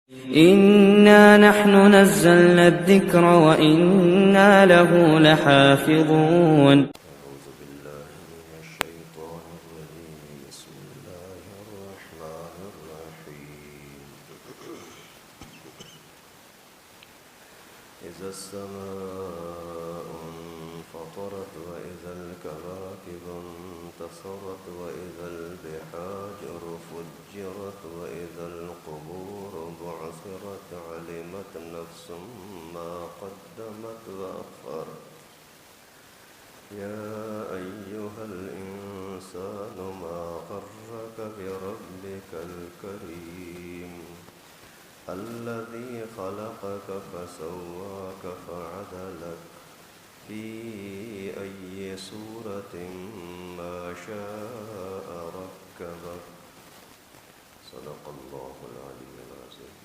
إنا نحن نزلنا الذكر وإنا له لحافظون. أعوذ بالله من الشيطان الرجيم. بسم الله الرحمن الرحيم. إذا السماء انفطرت وإذا الكواكب انتصرت وإذا البحار فجرت وإذا القبور بعثرت علمت نفس ما قدمت وأخرت. يا أيها الإنسان ما غرك بربك الكريم الذي خلقك فسواك فعدلك في أي صورة ما شاء ركبك. صدق الله العلي العظيم.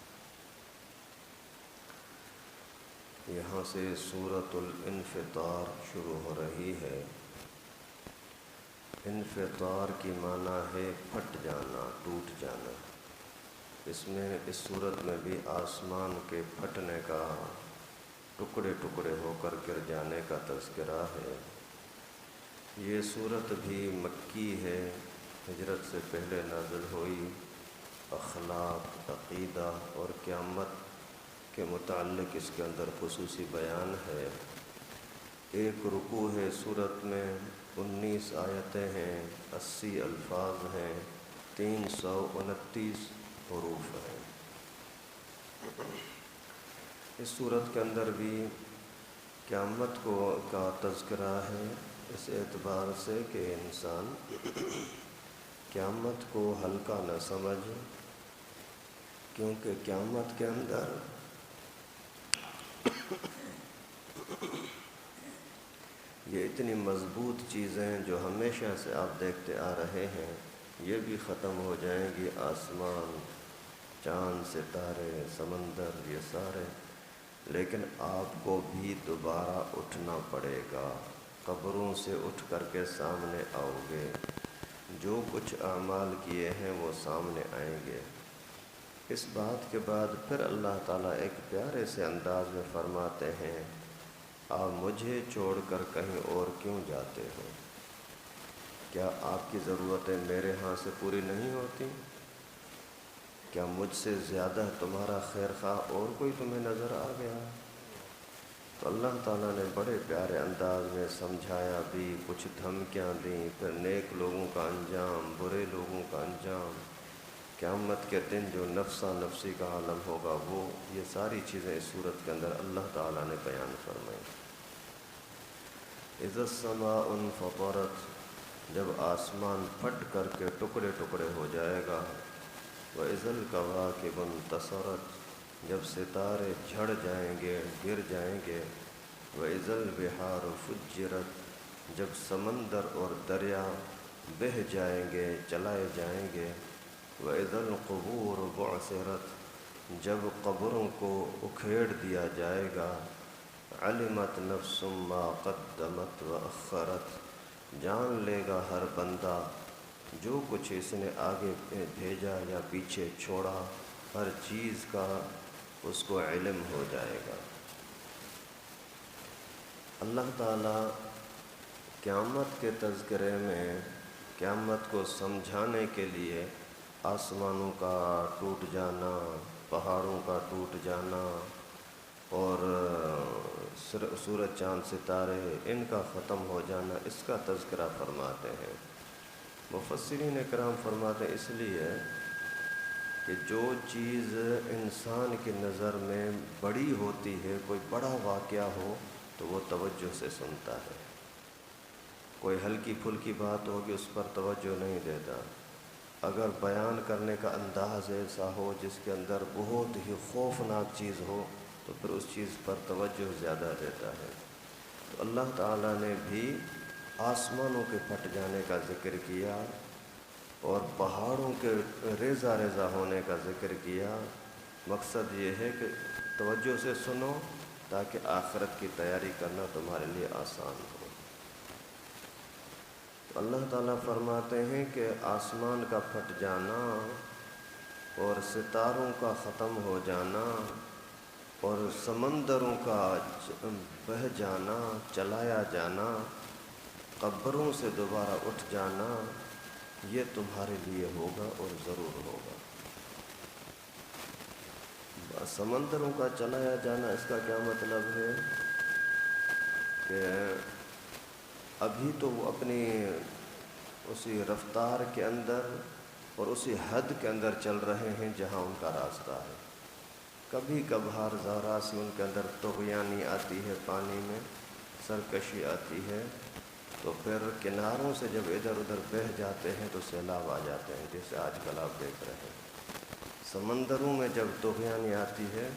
یہاں سے سورۃ الانفطار شروع ہو رہی ہے. انفطار کی معنی ہے پھٹ جانا، ٹوٹ جانا. اس صورت میں بھی آسمان کے پھٹنے کا، ٹکڑے ٹکڑے ہو کر گر جانے کا تذکرہ ہے. یہ صورت بھی مکی ہے، ہجرت سے پہلے نازل ہوئی. اخلاق، عقیدہ اور قیامت کے متعلق اس کے اندر خصوصی بیان ہے. ایک رکوع ہے صورت میں، 19 آیتیں ہیں، 80 الفاظ ہیں، 329 حروف ہیں. اس صورت کے اندر بھی قیامت کا تذکرہ ہے، اس اعتبار سے کہ انسان قیامت کو ہلکا نہ سمجھ، کیونکہ قیامت کے اندر یہ اتنی مضبوط چیزیں جو ہمیشہ سے آپ دیکھتے آ رہے ہیں یہ بھی ختم ہو جائیں گی. آسمان، چاند، ستارے، سمندر، یہ سارے. لیکن آپ کو بھی دوبارہ اٹھنا پڑے گا. قبروں سے اٹھ کر کے سامنے آؤ گے. جو کچھ اعمال کیے ہیں وہ سامنے آئیں گے. اس بات کے بعد پھر اللہ تعالیٰ ایک پیارے سے انداز میں فرماتے ہیں، آپ مجھے چھوڑ کر کہیں اور کیوں جاتے ہو؟ کیا آپ کی ضرورتیں میرے ہاں سے پوری نہیں ہوتی؟ کیا مجھ سے زیادہ تمہارا خیر خواہ اور کوئی تمہیں نظر آ گیا؟ تو اللہ تعالیٰ نے بڑے پیارے انداز میں سمجھایا بھی، کچھ دھمکیاں دیں، پھر نیک لوگوں کا انجام، برے لوگوں کا انجام، قیامت کے دن جو نفسا نفسی کا عالم ہوگا وہ، یہ ساری چیزیں اس صورت کے اندر اللہ تعالیٰ نے بیان فرمائی. اذا السماء انفطرت، جب آسمان پھٹ کر کے ٹکڑے ٹکڑے ہو جائے گا. وَإِذَا الْكَوَاكِبُ انتَثَرَتْ، جب ستارے جھڑ جائیں گے، گر جائیں گے. وَإِذَا الْبِحَارُ فُجِّرَتْ، جب سمندر اور دریا بہہ جائیں گے، چلائے جائیں گے. وَإِذَا الْقُبُورُ بُعْثِرَتْ، جب قبروں کو اکھیڑ دیا جائے گا. عَلِمَتْ نَفْسٌ مَا قَدَّمَتْ وَأَخَّرَتْ، جان لے گا ہر بندہ جو کچھ اس نے آگے بھیجا یا پیچھے چھوڑا، ہر چیز کا اس کو علم ہو جائے گا. اللہ تعالیٰ قیامت کے تذکرے میں قیامت کو سمجھانے کے لیے آسمانوں کا ٹوٹ جانا، پہاڑوں کا ٹوٹ جانا اور سورج، چاند، ستارے، ان کا ختم ہو جانا، اس کا تذکرہ فرماتے ہیں. مفسرین کرام فرماتے ہیں اس لیے کہ جو چیز انسان کی نظر میں بڑی ہوتی ہے، کوئی بڑا واقعہ ہو تو وہ توجہ سے سنتا ہے. کوئی ہلکی پھلکی بات ہوگی اس پر توجہ نہیں دیتا. اگر بیان کرنے کا انداز ایسا ہو جس کے اندر بہت ہی خوفناک چیز ہو تو پھر اس چیز پر توجہ زیادہ دیتا ہے. تو اللہ تعالیٰ نے بھی آسمانوں کے پھٹ جانے کا ذکر کیا اور پہاڑوں کے ریزہ ریزہ ہونے کا ذکر کیا. مقصد یہ ہے کہ توجہ سے سنو تاکہ آخرت کی تیاری کرنا تمہارے لیے آسان ہو. اللہ تعالیٰ فرماتے ہیں کہ آسمان کا پھٹ جانا اور ستاروں کا ختم ہو جانا اور سمندروں کا بہہ جانا، چلایا جانا، قبروں سے دوبارہ اٹھ جانا، یہ تمہارے لیے ہوگا اور ضرور ہوگا۔ سمندروں کا چلایا جانا، اس کا کیا مطلب ہے کہ ابھی تو وہ اپنی اسی رفتار کے اندر اور اسی حد کے اندر چل رہے ہیں جہاں ان کا راستہ ہے۔ کبھی کبھار ذرا سی ان کے اندر طغیانی آتی ہے، پانی میں سرکشی آتی ہے، تو پھر کناروں سے جب ادھر ادھر بہہ جاتے ہیں تو سیلاب آ جاتے ہیں، جیسے آج کل آپ دیکھ رہے ہیں۔ سمندروں میں جب طغیانی آتی ہے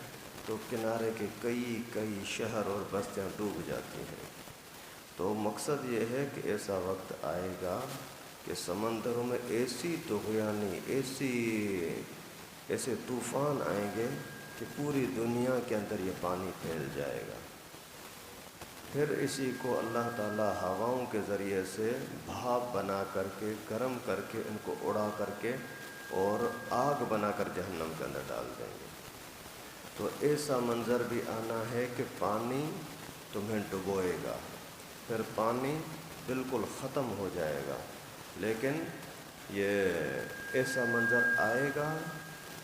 تو کنارے کے کئی شہر اور بستیاں ڈوب جاتی ہیں۔ تو مقصد یہ ہے کہ ایسا وقت آئے گا کہ سمندروں میں ایسی طغیانی، ایسے طوفان آئیں گے کہ پوری دنیا کے اندر یہ پانی پھیل جائے گا۔ پھر اسی کو اللہ تعالیٰ ہواؤں کے ذریعے سے بھاپ بنا کر کے، گرم کر کے، ان کو اڑا کر کے اور آگ بنا کر جہنم کے اندر ڈال دیں گے۔ تو ایسا منظر بھی آنا ہے کہ پانی تمہیں ڈبوئے گا، پھر پانی بالکل ختم ہو جائے گا، لیکن یہ ایسا منظر آئے گا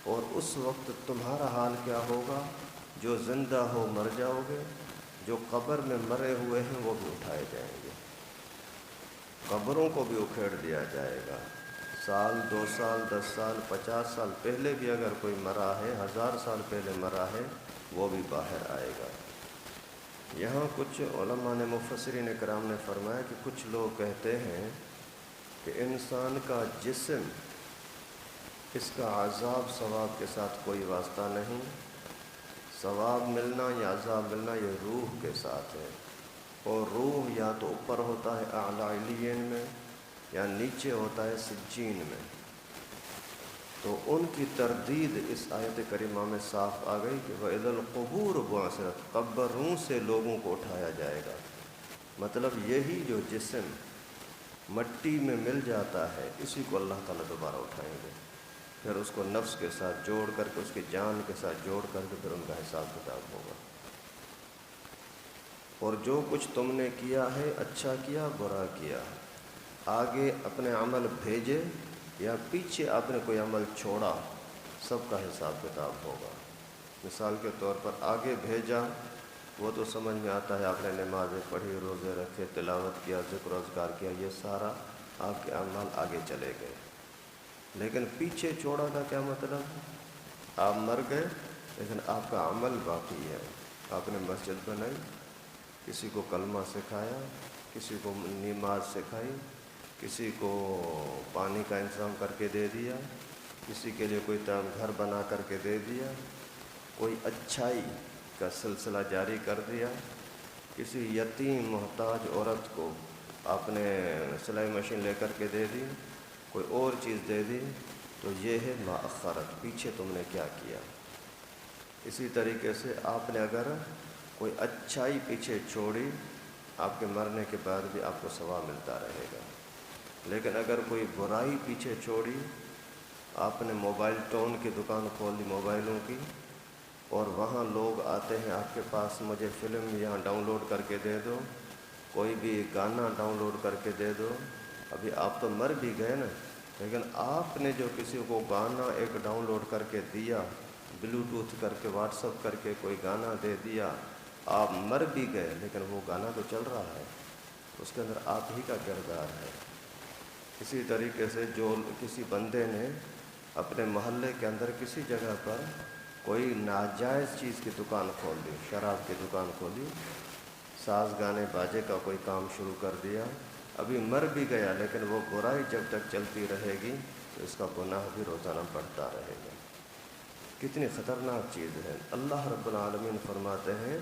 اور اس وقت تمہارا حال کیا ہوگا؟ جو زندہ ہو مر جاؤ گے، جو قبر میں مرے ہوئے ہیں وہ بھی اٹھائے جائیں گے، قبروں کو بھی اکھیڑ دیا جائے گا۔ سال، 2 سال، 10 سال، 50 سال پہلے بھی اگر کوئی مرا ہے، 1000 سال پہلے مرا ہے، وہ بھی باہر آئے گا۔ یہاں کچھ علماء نے، مفسرین کرام نے فرمایا کہ کچھ لوگ کہتے ہیں کہ انسان کا جسم، اس کا عذاب ثواب کے ساتھ کوئی واسطہ نہیں، ثواب ملنا یا عذاب ملنا یہ روح کے ساتھ ہے، اور روح یا تو اوپر ہوتا ہے اعلیٰ علیین میں یا نیچے ہوتا ہے سجین میں۔ تو ان کی تردید اس آیت کریمہ میں صاف آ گئی کہ وَإِذَا الْقُبُورُ بُعْثِرَتْ، قبروں سے لوگوں کو اٹھایا جائے گا۔ مطلب یہی جو جسم مٹی میں مل جاتا ہے، اسی کو اللہ تعالیٰ دوبارہ اٹھائیں گے، پھر اس کو نفس کے ساتھ جوڑ کر کے، اس کی جان کے ساتھ جوڑ کر کے، پھر ان کا حساب کتاب ہوگا۔ اور جو کچھ تم نے کیا ہے، اچھا کیا برا کیا، آگے اپنے عمل بھیجے یا پیچھے آپ نے کوئی عمل چھوڑا، سب کا حساب کتاب ہوگا۔ مثال کے طور پر آگے بھیجا، وہ تو سمجھ میں آتا ہے، آپ نے نمازیں پڑھی، روزے رکھے، تلاوت کیا، ذکر و اذکار کیا، یہ سارا آپ کے اعمال آگے چلے گئے۔ لیکن پیچھے چھوڑا کا کیا مطلب؟ آپ مر گئے لیکن آپ کا عمل باقی ہے۔ آپ نے مسجد بنائی، کسی کو کلمہ سکھایا، کسی کو نماز سکھائی، کسی کو پانی کا انتظام کر کے دے دیا، کسی کے لیے کوئی گھر بنا کر کے دے دیا، کوئی اچھائی کا سلسلہ جاری کر دیا، کسی یتیم محتاج عورت کو آپ نے سلائی مشین لے کر کے دے دی، کوئی اور چیز دے دی، تو یہ ہے مؤخرت، پیچھے تم نے کیا کیا۔ اسی طریقے سے آپ نے اگر کوئی اچھائی پیچھے چھوڑی، آپ کے مرنے کے بعد بھی آپ کو ثواب ملتا رہے گا۔ لیکن اگر کوئی برائی پیچھے چھوڑی، آپ نے موبائل ٹون کی دکان کھول دی موبائلوں کی، اور وہاں لوگ آتے ہیں آپ کے پاس، مجھے فلم یہاں ڈاؤن لوڈ کر کے دے دو، کوئی بھی گانا ڈاؤن لوڈ کر کے دے دو، ابھی آپ تو مر بھی گئے نا، لیکن آپ نے جو کسی کو گانا ایک ڈاؤن لوڈ کر کے دیا، بلوٹوتھ کر کے، واٹس ایپ کر کے کوئی گانا دے دیا، آپ مر بھی گئے لیکن وہ گانا تو چل رہا ہے، اس کے اندر آپ ہی کا کردار ہے۔ اسی طریقے سے جو کسی بندے نے اپنے محلے کے اندر کسی جگہ پر کوئی ناجائز چیز کی دکان کھول دی، شراب کی دکان کھولی، ساز گانے باجے کا کوئی کام شروع کر دیا، ابھی مر بھی گیا لیکن وہ برائی جب تک چلتی رہے گی تو اس کا گناہ بھی روزانہ بڑھتا رہے گا۔ کتنی خطرناک چیز ہے۔ اللہ رب العالمین فرماتے ہیں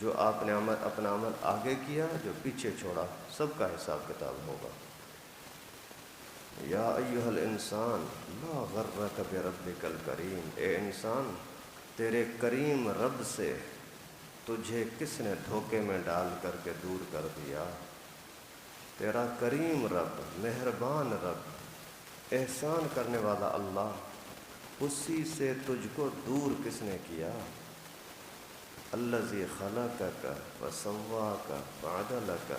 جو آپ نے اپنا عمل آگے کیا، جو پیچھے چھوڑا، سب کا حساب کتاب ہوگا۔ یا ایھا الانسان ما غرک بربک الکریم، اے انسان تیرے کریم رب سے تجھے کس نے دھوکے میں ڈال کر کے دور کر دیا۔ تیرا کریم رب، مہربان رب، احسان کرنے والا اللہ اسی سے تجھ کو دور کس نے کیا؟ الذی خلقک فسواک فعدلک،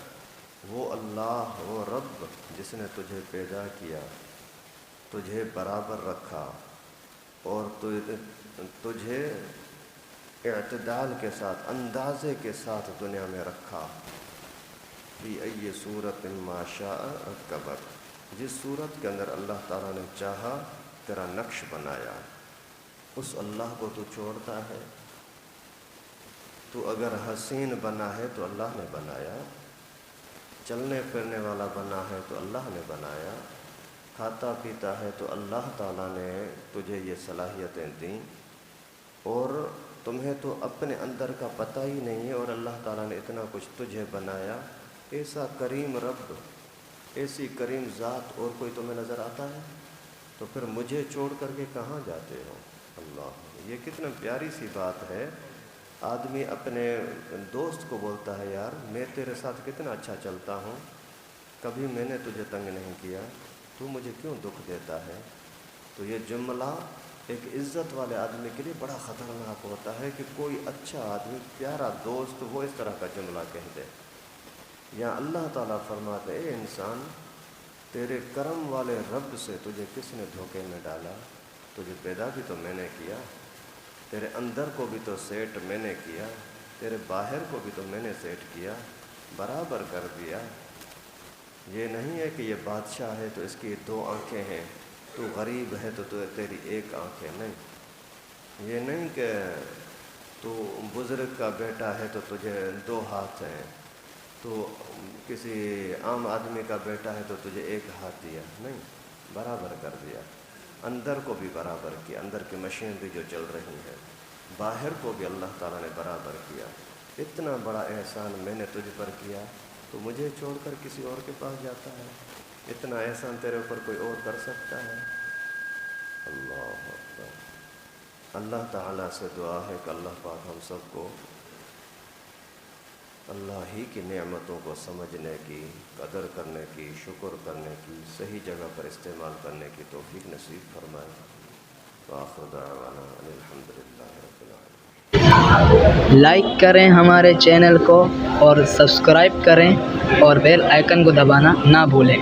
وہ اللہ، وہ رب جس نے تجھے پیدا کیا، تجھے برابر رکھا اور تجھے اعتدال کے ساتھ، اندازے کے ساتھ دنیا میں رکھا۔ فی ای صورت ما شاء رکبک، جس صورت کے اندر اللہ تعالیٰ نے چاہا تیرا نقش بنایا۔ اس اللہ کو تو چھوڑتا ہے؟ تو اگر حسین بنا ہے تو اللہ نے بنایا، چلنے پھرنے والا بنا ہے تو اللہ نے بنایا، کھاتا پیتا ہے تو اللہ تعالیٰ نے تجھے یہ صلاحیتیں دیں، اور تمہیں تو اپنے اندر کا پتہ ہی نہیں ہے، اور اللہ تعالیٰ نے اتنا کچھ تجھے بنایا۔ ایسا کریم رب، ایسی کریم ذات اور کوئی تمہیں نظر آتا ہے؟ تو پھر مجھے چھوڑ کر کے کہاں جاتے ہو؟ اللہ، یہ کتنا پیاری سی بات ہے۔ آدمی اپنے دوست کو بولتا ہے، یار میں تیرے ساتھ کتنا اچھا چلتا ہوں، کبھی میں نے تجھے تنگ نہیں کیا، تو مجھے کیوں دکھ دیتا ہے؟ تو یہ جملہ ایک عزت والے آدمی کے لیے بڑا خطرناک ہوتا ہے کہ کوئی اچھا آدمی، پیارا دوست، وہ اس طرح کا جملہ کہہ دے۔ یا اللہ تعالیٰ فرماتے، اے انسان، تیرے کرم والے رب سے تجھے کس نے دھوکے میں ڈالا؟ تجھے پیدا بھی تو میں نے کیا، تیرے اندر کو بھی تو سیٹ میں نے کیا، تیرے باہر کو بھی تو میں نے سیٹ کیا، برابر کر دیا۔ یہ نہیں ہے کہ یہ بادشاہ ہے تو اس کی 2 آنکھیں ہیں، تو غریب ہے تو تیری 1 آنکھ ہے، نہیں۔ یہ نہیں کہ تو بزرگ کا بیٹا ہے تو تجھے 2 ہاتھ ہیں، تو کسی عام آدمی کا بیٹا ہے تو تجھے 1 ہاتھ دیا، نہیں، برابر کر دیا۔ اندر کو بھی برابر کیا، اندر کی مشینری جو چل رہی ہے، باہر کو بھی اللہ تعالیٰ نے برابر کیا۔ اتنا بڑا احسان میں نے تجھ پر کیا، تو مجھے چھوڑ کر کسی اور کے پاس جاتا ہے؟ اتنا احسان تیرے اوپر کوئی اور کر سکتا ہے؟ اللہ اکبر۔ اللہ تعالیٰ سے دعا ہے کہ اللہ پاک ہم سب کو اللہ ہی کی نعمتوں کو سمجھنے کی، قدر کرنے کی، شکر کرنے کی، صحیح جگہ پر استعمال کرنے کی توفیق نصیب فرمائے۔ وآخر دعوانا ان الحمد للہ رب العالمین۔ لائک کریں ہمارے چینل کو اور سبسکرائب کریں اور بیل آئیکن کو دبانا نہ بھولیں۔